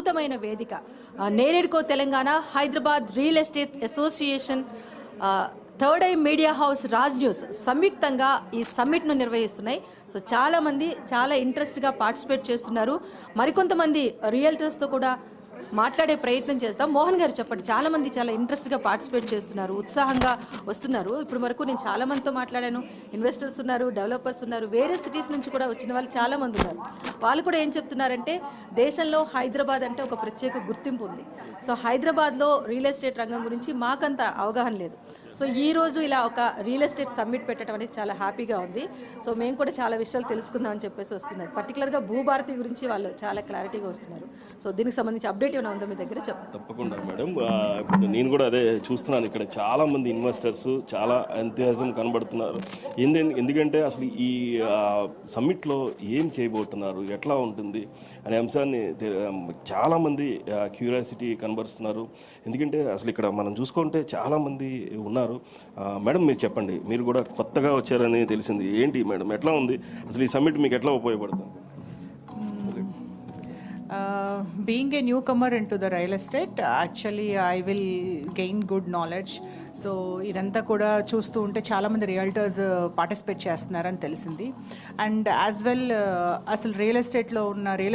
అద్భుతమైన వేదిక NAREDCO Telangana Hyderabad real estate association third eye media house Raj news సంయుక్తంగా ఈ సమ్మిట్ను నిర్వహిస్తున్నాయి. సో చాలామంది చాలా ఇంట్రెస్ట్గా పార్టిసిపేట్ చేస్తున్నారు. మరికొంతమంది రియల్టర్స్తో కూడా మాట్లాడే ప్రయత్నం చేస్తాం. మోహన్ గారు చెప్పండి, చాలా మంది చాలా ఇంట్రెస్ట్గా పార్టిసిపేట్ చేస్తున్నారు, ఉత్సాహంగా వస్తున్నారు. ఇప్పుడు వరకు నేను చాలా మందితో మాట్లాడాను. ఇన్వెస్టర్స్ ఉన్నారు, డెవలపర్స్ ఉన్నారు, వేరే సిటీస్ నుంచి కూడా వచ్చిన వాళ్ళు చాలా మంది ఉన్నారు. వాళ్ళు కూడా ఏం చెప్తున్నారంటే దేశంలో హైదరాబాద్ అంటే ఒక ప్రత్యేక గుర్తింపు ఉంది. సో హైదరాబాద్లో రియల్ ఎస్టేట్ రంగం గురించి మాకంత అవగాహన లేదు. సో ఈ రోజు ఇలా ఒక రియల్ ఎస్టేట్ సమ్మిట్ పెట్టడం అనేది చాలా హ్యాపీగా ఉంది. సో మేము కూడా చాలా విషయాలు తెలుసుకుందామని చెప్పేసి వస్తున్నారు. పర్టికులర్గా భూభారతి గురించి వాళ్ళు చాలా క్లారిటీగా వస్తున్నారు. సో దీనికి సంబంధించి అప్డేట్ ఏమైనా ఉందో మీ దగ్గర చెప్పండి. తప్పకుండా మేడం. ఇప్పుడు నేను కూడా అదే చూస్తున్నాను, ఇక్కడ చాలా మంది ఇన్వెస్టర్స్ చాలా ఎంతూజియాజం కనబడుతున్నారు. ఎందుకంటే అసలు ఈ సమ్మిట్లో ఏం చేయబోతున్నారు, ఎట్లా ఉంటుంది అనే అంశాన్ని చాలామంది క్యూరియాసిటీ కనబరుస్తున్నారు. ఎందుకంటే అసలు ఇక్కడ మనం చూసుకుంటే చాలామంది ఉన్నారు. మేడం మీరు చెప్పండి, మీరు కూడా కొత్తగా వచ్చారని తెలిసింది. ఏంటి మేడం, ఎట్లా ఉంది అసలు ఈ సమ్మిట్, మీకు ఎట్లా ఉపయోగపడుతుంది? Being a newcomer into the real estate, actually I will gain good knowledge. So ఇదంతా కూడా చూస్తూ ఉంటే చాలామంది రియల్టర్స్ పార్టిసిపేట్ చేస్తున్నారని తెలిసింది. అండ్ యాజ్ వెల్ అసలు రియల్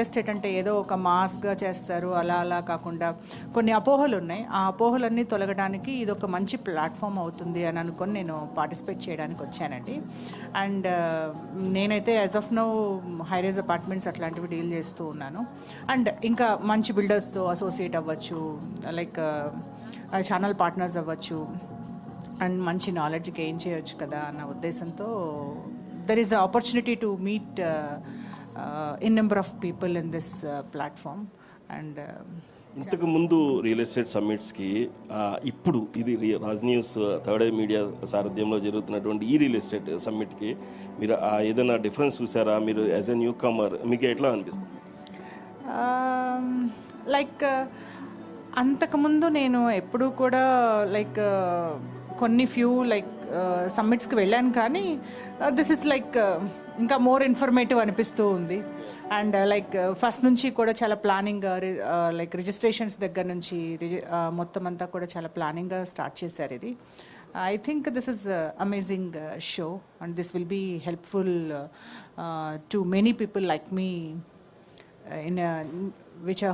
ఎస్టేట్ అంటే ఏదో ఒక మాస్గా చేస్తారు అలా కాకుండా కొన్ని అపోహలు ఉన్నాయి. ఆ అపోహలన్నీ తొలగడానికి ఇది ఒక మంచి ప్లాట్ఫామ్ అవుతుంది అని అనుకొని నేను పార్టిసిపేట్ చేయడానికి వచ్చానండి. అండ్ నేనైతే యాజ్ ఆఫ్ నౌ హైరేజ్ అపార్ట్మెంట్స్ అట్లాంటివి డీల్ చేస్తూ ఉన్నాను. అండ్ ఇంకా మంచి బిల్డర్స్తో అసోసియేట్ అవ్వచ్చు, లైక్ ఛానల్ పార్ట్నర్స్ అవ్వచ్చు, అండ్ మంచి నాలెడ్జ్ గెయిన్ చేయొచ్చు కదా అన్న ఉద్దేశంతో there is a opportunity to meet in number of people in this platform. And ఇంతకు ముందు రియల్ ఎస్టేట్ సమ్మిట్స్కి ఇప్పుడు ఇది Raj news third eye media సారథ్యంలో జరుగుతున్నటువంటి ఈ రియల్ ఎస్టేట్ సమ్మిట్కి మీరు ఏదైనా డిఫరెన్స్ చూసారా? మీరు యాజ్ ఎ న్యూ కమర్ మీకు ఎట్లా అనిపిస్తుంది? లైక్ అంతకుముందు నేను ఎప్పుడూ కూడా లైక్ కొన్ని ఫ్యూ లైక్ సమ్మిట్స్కి వెళ్ళాను, కానీ దిస్ ఇస్ లైక్ ఇంకా మోర్ ఇన్ఫర్మేటివ్ అనిపిస్తూ ఉంది. అండ్ లైక్ ఫస్ట్ నుంచి కూడా చాలా ప్లానింగ్, లైక్ రిజిస్ట్రేషన్స్ దగ్గర నుంచి మొత్తం అంతా కూడా చాలా ప్లానింగ్గా స్టార్ట్ చేశారు ఇది. I think this is an amazing show, and this will be helpful to many people like me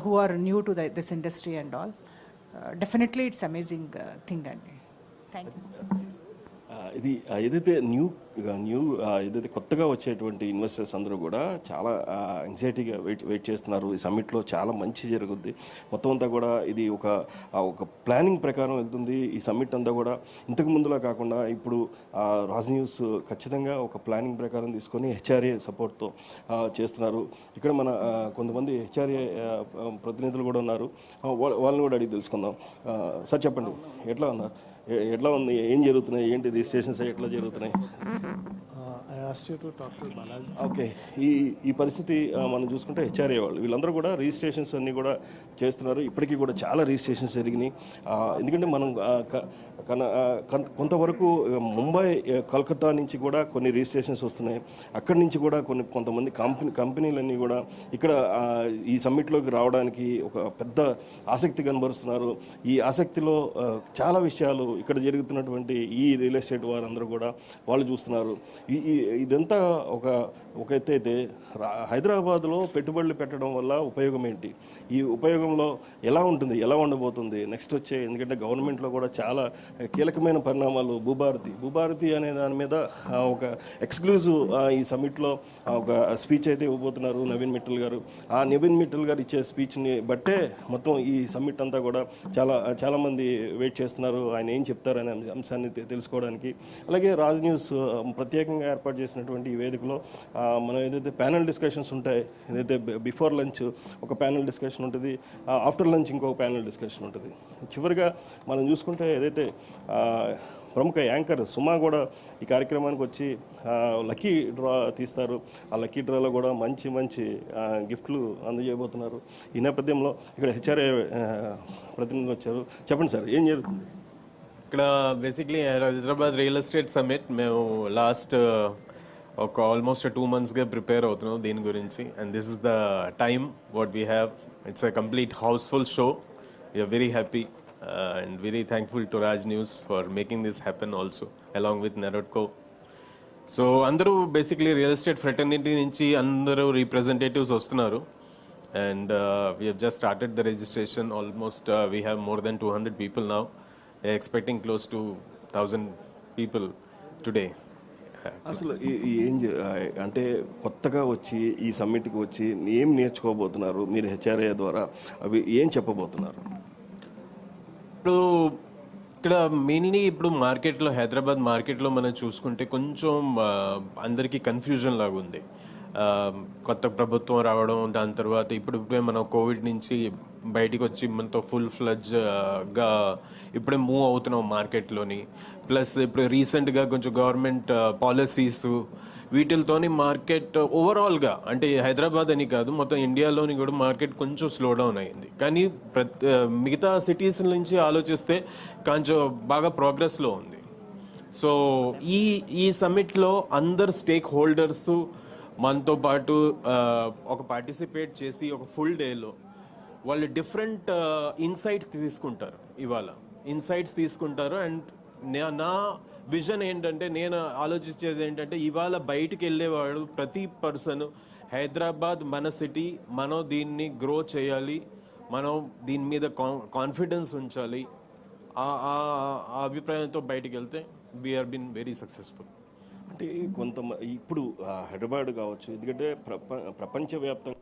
who are new to this industry and all. Definitely it's amazing thing. Thank you. ఇది ఏదైతే ఏదైతే కొత్తగా వచ్చేటువంటి investors అందరూ కూడా చాలా యాంగ్జైటీగా wait చేస్తున్నారు. ఈ సమ్మిట్లో చాలా మంచి జరుగుద్ది. మొత్తం అంతా కూడా ఇది ఒక ప్లానింగ్ ప్రకారం వెళ్తుంది. ఈ సమ్మిట్ అంతా కూడా ఇంతకు ముందులా కాకుండా ఇప్పుడు రాజ్ న్యూస్ ఖచ్చితంగా ఒక ప్లానింగ్ ప్రకారం తీసుకొని హెచ్ఆర్ఏ సపోర్ట్తో చేస్తున్నారు. ఇక్కడ మన కొంతమంది హెచ్ఆర్ఏ ప్రతినిధులు కూడా ఉన్నారు, వాళ్ళని కూడా అడిగి తెలుసుకుందాం. సార్ చెప్పండి, ఎట్లా ఉంది, ఏం జరుగుతున్నాయి, ఏంటి రిజిస్ట్రేషన్స్ ఎట్లా జరుగుతున్నాయి? ఓకే, ఈ పరిస్థితి మనం చూసుకుంటే హెచ్ఆర్ఏ వీళ్ళందరూ కూడా రిజిస్ట్రేషన్స్ అన్నీ కూడా చేస్తున్నారు. ఇప్పటికీ కూడా చాలా రిజిస్ట్రేషన్స్ జరిగినాయి. ఎందుకంటే మనం కొంతవరకు ముంబై, కలకత్తా నుంచి కూడా కొన్ని రిజిస్ట్రేషన్స్ వస్తున్నాయి. అక్కడి నుంచి కూడా కొంతమంది కంపెనీలన్నీ కూడా ఇక్కడ ఈ సమ్మిట్లోకి రావడానికి ఒక పెద్ద ఆసక్తి కనబరుస్తున్నారు. ఈ ఆసక్తిలో చాలా విషయాలు ఇక్కడ జరుగుతున్నటువంటి ఈ రియల్ ఎస్టేట్ వారందరూ కూడా వాళ్ళు చూస్తున్నారు. ఇదంతా ఒక ఎత్తు అయితే హైదరాబాద్లో పెట్టుబడులు పెట్టడం వల్ల ఉపయోగం ఏంటి, ఈ ఉపయోగంలో ఎలా ఉంటుంది, ఎలా ఉండబోతుంది నెక్స్ట్ వచ్చే, ఎందుకంటే గవర్నమెంట్లో కూడా చాలా కీలకమైన పరిణామాలు. భూభారతి అనే దాని మీద ఒక ఎక్స్క్లూజివ్ ఈ సమ్మిట్లో ఒక స్పీచ్ అయితే ఇవ్వబోతున్నారు నవీన్ మిట్టల్ గారు. ఆ నవీన్ మిట్టల్ గారు ఇచ్చే స్పీచ్ని బట్టే మొత్తం ఈ సమ్మిట్ అంతా కూడా చాలామంది వెయిట్ చేస్తున్నారు, ఆయన ఏం చెప్తారనే అంశాన్ని తెలుసుకోవడానికి. అలాగే రాజ్ న్యూస్ ప్రత్యేకంగా ఏర్పాటు చేసినటువంటి ఈ వేదికలో మనం ఏదైతే ప్యానల్ డిస్కషన్స్ ఉంటాయి, ఏదైతే బిఫోర్ లంచ్ ఒక ప్యానల్ డిస్కషన్ ఉంటుంది, ఆఫ్టర్ లంచ్ ఇంకొక ప్యానల్ డిస్కషన్ ఉంటుంది. చివరిగా మనం చూసుకుంటే ఏదైతే ప్రముఖ యాంకర్ సుమా కూడా ఈ కార్యక్రమానికి వచ్చి లక్కీ డ్రా తీస్తారు. ఆ లక్కీ డ్రాలో కూడా మంచి గిఫ్ట్లు అందజేయబోతున్నారు. ఈ నేపథ్యంలో ఇక్కడ హెచ్ఆర్ఏ ప్రతినిధులు వచ్చారు. చెప్పండి సార్, ఏం జరుగుతుంది ఇక్కడ? Basically Hyderabad real estate summit మేము లాస్ట్ ఒక ఆల్మోస్ట్ 2 monthsగా ప్రిపేర్ అవుతున్నాం దీని గురించి. And this is the time what we have It's a complete houseful show. We are very happy and very thankful to Raj News for making this happen also, along with Narodco. So అందరూ basically real estate fraternity నుంచి అందరూ representatives వస్తున్నారు and we have just started the registration almost we have more than 200 people now expecting close to 1000 people today. అసలు అంటే కొత్తగా వచ్చి ఈ సమ్మిట్కి వచ్చి ఏం నేర్చుకోబోతున్నారు మీరు హెచ్ఆర్ఏ ద్వారా, అవి ఏం చెప్పబోతున్నారు? ఇప్పుడు ఇక్కడ మెయిన్లీ ఇప్పుడు మార్కెట్లో హైదరాబాద్ మార్కెట్లో మనం చూసుకుంటే కొంచెం అందరికీ కన్ఫ్యూజన్ లాగా ఉంది. కొత్త ప్రభుత్వం రావడం, దాని తర్వాత ఇప్పుడే మనం కోవిడ్ నుంచి బయటికి వచ్చి మనతో ఫుల్ ఫ్లడ్జ్గా ఇప్పుడే మూవ్ అవుతున్నాం మార్కెట్లోని. ప్లస్ ఇప్పుడు రీసెంట్గా కొంచెం గవర్నమెంట్ పాలసీస్ వీటితోని మార్కెట్ ఓవరాల్గా అంటే హైదరాబాద్ అని కాదు మొత్తం ఇండియాలోని కూడా మార్కెట్ కొంచెం స్లో డౌన్ అయింది. కానీ మిగతా సిటీస్ నుంచి ఆలోచిస్తే కొంచెం బాగా ప్రోగ్రెస్లో ఉంది. సో ఈ సమ్మిట్లో అందరు స్టేక్ హోల్డర్స్ మనతో పాటు ఒక పార్టిసిపేట్ చేసి ఒక ఫుల్ డేలో వాళ్ళు డిఫరెంట్ ఇన్సైట్స్ తీసుకుంటారు. ఇవాళ ఇన్సైట్స్ తీసుకుంటారు అండ్ నా విజన్ ఏంటంటే, నేను ఆలోచించేది ఏంటంటే, ఇవాళ బయటికి వెళ్ళేవాడు ప్రతి పర్సన్ హైదరాబాద్ మన సిటీ, మనం దీన్ని గ్రో చేయాలి, మనం దీని మీద కాన్ఫిడెన్స్ ఉంచాలి, ఆ అభిప్రాయంతో బయటికి వెళ్తే వీఆర్ బిన్ వెరీ సక్సెస్ఫుల్. అంటే ఇప్పుడు హైదరాబాద్ కావచ్చు, ఎందుకంటే ప్రపంచవ్యాప్తంగా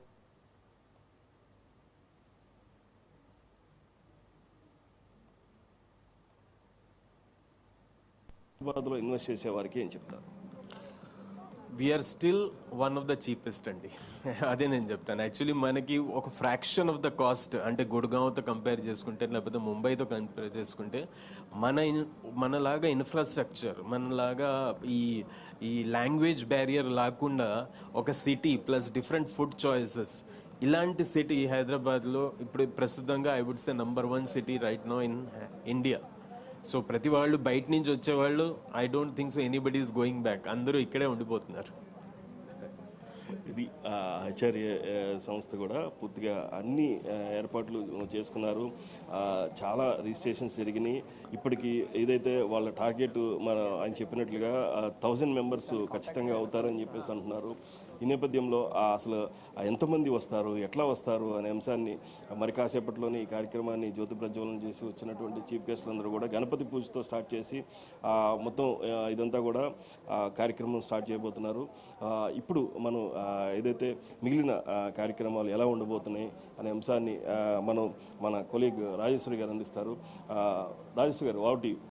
హైదరాబాద్లో ఇన్వెస్ట్ చేసే వారికి ఏం చెప్తారు? We're still one of the cheapest అండి. అదే నేను చెప్తాను. యాక్చువల్లీ మనకి ఒక ఫ్రాక్షన్ ఆఫ్ ద కాస్ట్, అంటే గుడ్గాంవ్తో కంపేర్ చేసుకుంటే లేకపోతే ముంబైతో కంపేర్ చేసుకుంటే మనలాగా ఇన్ఫ్రాస్ట్రక్చర్, మనలాగా ఈ లాంగ్వేజ్ బ్యారియర్ లేకుండా ఒక city plus different food choices, ఇలాంటి సిటీ హైదరాబాద్లో ఇప్పుడు ప్రస్తుతంగా I would say number 1 city right no in India. So ప్రతి వాళ్ళు బయట నుంచి వచ్చేవాళ్ళు I don't think so anybody is going back, అందరూ ఇక్కడే ఉండిపోతున్నారు. ఇది హెచ్ఆర్ఏ సంస్థ కూడా పూర్తిగా అన్ని ఏర్పాట్లు చేసుకున్నారు. చాలా రిజిస్ట్రేషన్స్ జరిగినాయి. ఇప్పటికీ ఏదైతే వాళ్ళ టార్గెట్ ఆయన చెప్పినట్లుగా 1000 మెంబర్స్ ఖచ్చితంగా అవుతారని చెప్పేసి అంటున్నారు. ఈ నేపథ్యంలో అసలు ఎంతమంది వస్తారు, ఎట్లా వస్తారు అనే అంశాన్ని మరి కాసేపట్లోనే ఈ కార్యక్రమాన్ని జ్యోతి ప్రజ్వలన చేసి వచ్చినటువంటి చీఫ్ గెస్టులందరూ కూడా గణపతి పూజతో స్టార్ట్ చేసి మొత్తం ఇదంతా కూడా కార్యక్రమం స్టార్ట్ చేయబోతున్నారు. ఇప్పుడు మనం ఏదైతే మిగిలిన కార్యక్రమాలు ఎలా ఉండబోతున్నాయి అనే అంశాన్ని మన కొలీగ్ రాజేశ్వరి గారు అందిస్తారు. రాజేశ్వరి గారు, వాట్ యు